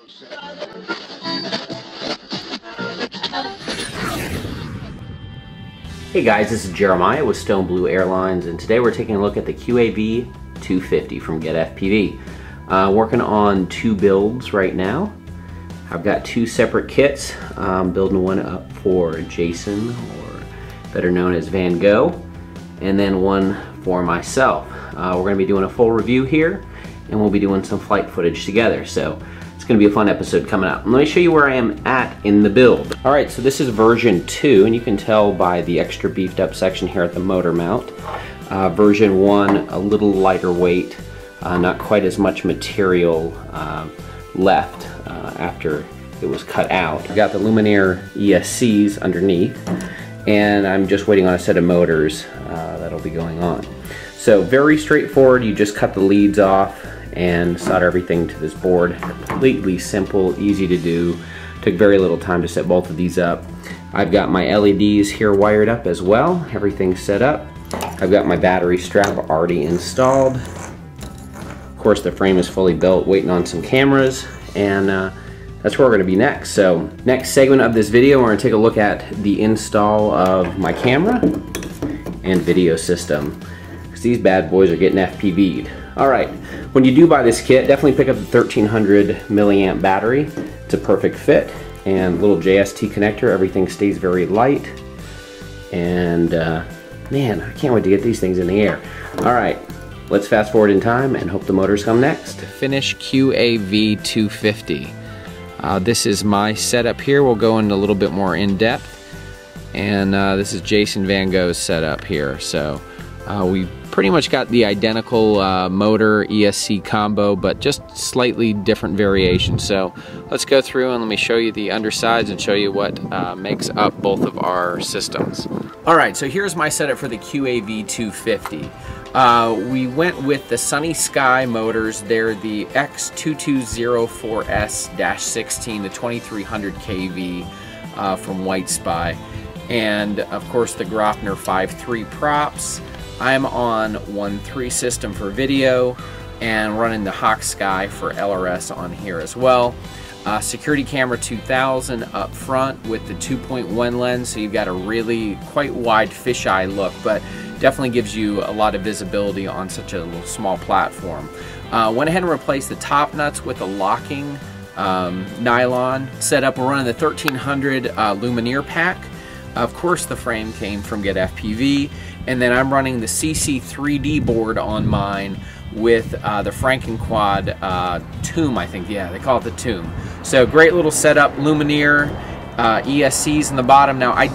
Hey guys, this is Jeremiah with StoneBlueAirlines, and today we're taking a look at the QAV 250 from Get FPV. Working on two builds right now. I've got two separate kits. Building one up for Jason, or better known as Vango, and then one for myself. We're going to be doing a full review here, and we'll be doing some flight footage together. So it's going to be a fun episode coming up. Let me show you where I am at in the build. Alright, so this is version 2, and you can tell by the extra beefed up section here at the motor mount. Version 1, a little lighter weight, not quite as much material left after it was cut out. I've got the Luminaire ESCs underneath, and I'm just waiting on a set of motors that'll be going on. So very straightforward. You just cut the leads off and solder everything to this board. Completely simple, easy to do. Took very little time to set both of these up. I've got my LEDs here wired up as well. Everything's set up. I've got my battery strap already installed. Of course, the frame is fully built, waiting on some cameras, and that's where we're going to be next. So next segment of this video, we're going to take a look at the install of my camera and video system, because these bad boys are getting FPV'd. Alright, when you do buy this kit, definitely pick up the 1300 milliamp battery. It's a perfect fit, and little JST connector. Everything stays very light, and man, I can't wait to get these things in the air. Alright, let's fast forward in time and hope the motors come next. Finish QAV 250. This is my setup here. We'll go into a little bit more in depth, and this is Jason Vango's setup here. So we pretty much got the identical motor ESC combo, but just slightly different variations. So let's go through and let me show you the undersides and show you what makes up both of our systems. Alright, so here's my setup for the QAV 250. We went with the Sunny Sky motors. They're the X2204S-16, the 2300 kV from White Spy, and of course the Grofner 5.3 props. I'm on 1.3 system for video and running the Hawk Sky for LRS on here as well. Security camera 2000 up front with the 2.1 lens, so you've got a really quite wide fisheye look, but definitely gives you a lot of visibility on such a little small platform. Went ahead and replaced the top nuts with a locking nylon setup. We're running the 1300 Luminaire pack. Of course, the frame came from Get FPV, and then I'm running the CC3D board on mine with the Frankenquad Tomb, I think. Yeah, they call it the Tomb. So great little setup. Luminaire ESCs in the bottom. Now I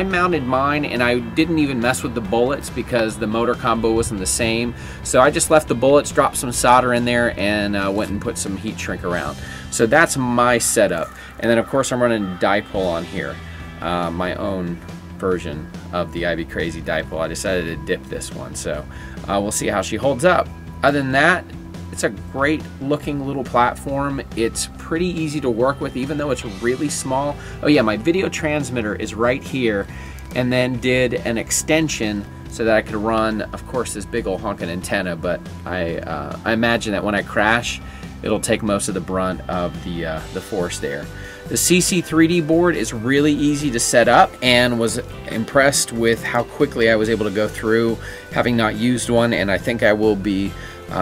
mounted mine, and I didn't even mess with the bullets because the motor combo wasn't the same. So I just left the bullets, dropped some solder in there, and went and put some heat shrink around. So that's my setup. And then of course I'm running dipole on here. My own version of the iBcrazy dipole. I decided to dip this one, so we'll see how she holds up. Other than that, it's a great looking little platform. It's pretty easy to work with, even though it's really small. Oh yeah, my video transmitter is right here, and then did an extension so that I could run, of course, this big old honking antenna, but I imagine that when I crash, it'll take most of the brunt of the force there. The CC3D board is really easy to set up, and was impressed with how quickly I was able to go through, having not used one, and I think I will be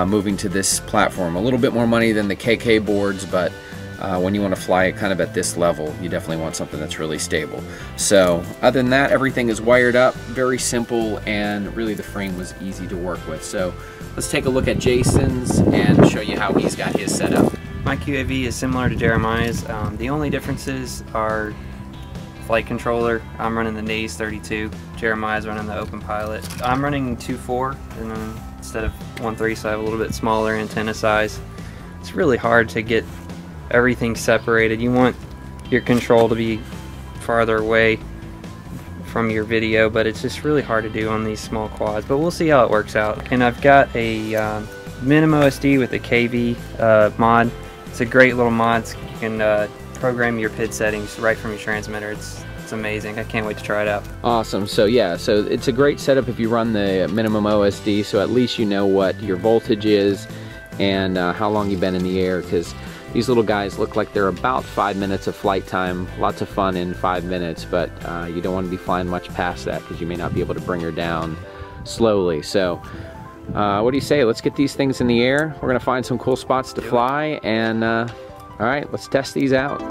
moving to this platform. A little bit more money than the KK boards, but when you want to fly it kind of at this level, you definitely want something that's really stable. So other than that, everything is wired up, very simple, and really the frame was easy to work with. So let's take a look at Jason's and show you how he's got his set up. My QAV is similar to Jeremiah's. The only differences are flight controller. I'm running the Naze 32. Jeremiah's running the Open Pilot. I'm running 2.4 and then instead of 1.3, so I have a little bit smaller antenna size. It's really hard to get everything separated. You want your control to be farther away from your video, but it's just really hard to do on these small quads. But we'll see how it works out. And I've got a Minimo SD with a KV mod. It's a great little mod. You can program your PID settings right from your transmitter. It's amazing. I can't wait to try it out. Awesome. So yeah, so it's a great setup if you run the minimum OSD, so at least you know what your voltage is, and how long you've been in the air, because these little guys look like they're about 5 minutes of flight time. Lots of fun in 5 minutes, but you don't want to be flying much past that because you may not be able to bring her down slowly. So what do you say? Let's get these things in the air. We're gonna find some cool spots to fly, and all right, let's test these out.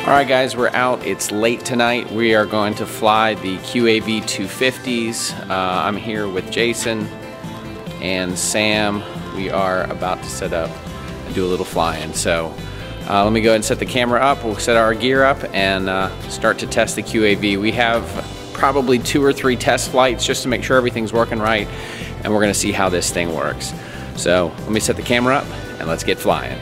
All right guys, we're out. It's late tonight. We are going to fly the QAV 250s. I'm here with Jason and Sam. We are about to set up and do a little flying. So let me go ahead and set the camera up. We'll set our gear up and start to test the QAV. We have probably 2 or 3 test flights just to make sure everything's working right, and we're gonna see how this thing works. So let me set the camera up and let's get flying.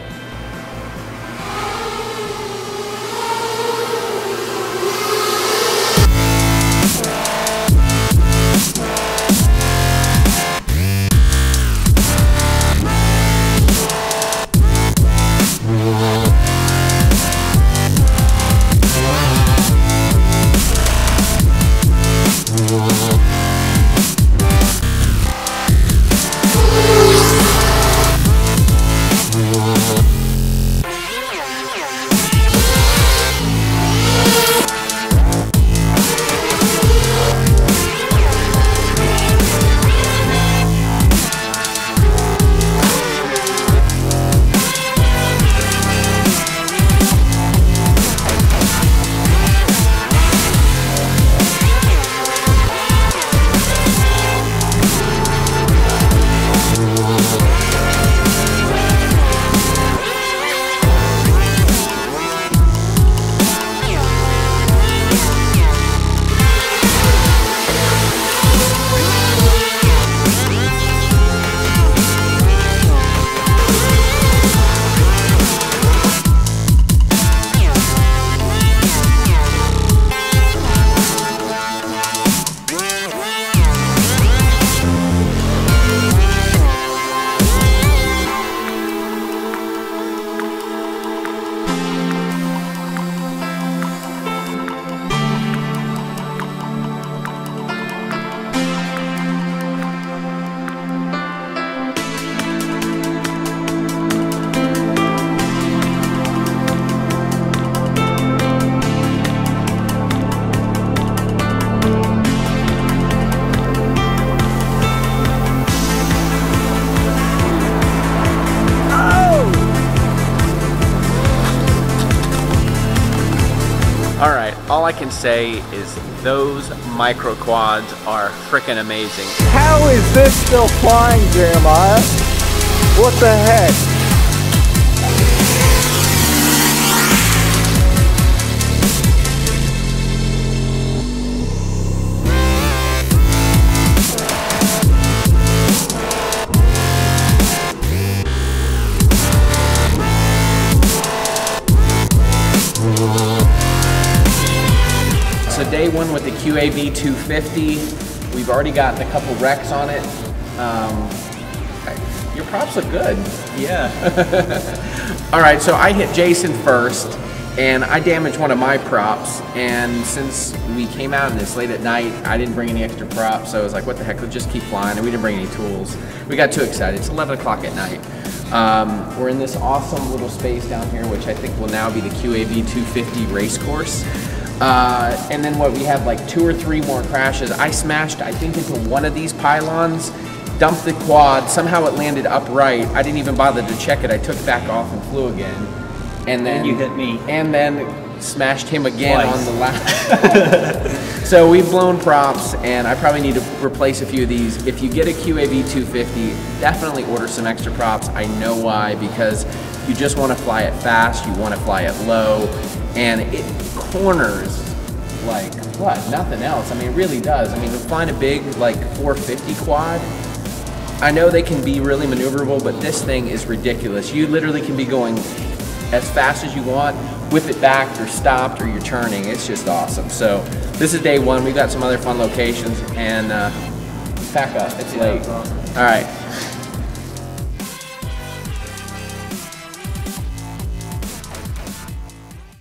All I can say is those micro quads are freaking amazing. How is this still flying, Jeremiah? What the heck? So day one with the QAV 250, we've already gotten a couple wrecks on it. Your props look good. Yeah. All right, so I hit Jason first, and I damaged one of my props, and since we came out in this late at night, I didn't bring any extra props, so I was like, what the heck, let's just keep flying, and we didn't bring any tools. We got too excited. It's 11 o'clock at night. We're in this awesome little space down here, which I think will now be the QAV 250 race course. And then what, we have like 2 or 3 more crashes. I smashed, I think, into one of these pylons, dumped the quad, somehow it landed upright. I didn't even bother to check it. I took back off and flew again. And then you hit me. And then smashed him again twice on the last. So we've blown props, and I probably need to replace a few of these. If you get a QAV 250, definitely order some extra props. I know why, because you just want to fly it fast, you want to fly it low, and it corners like what? Nothing else. I mean, it really does. I mean, to flying a big like 450 quad, I know they can be really maneuverable, but this thing is ridiculous. You literally can be going as fast as you want, whip it back, you're stopped, or you're turning. It's just awesome. So this is day one. We've got some other fun locations, and pack up. It's late. All right.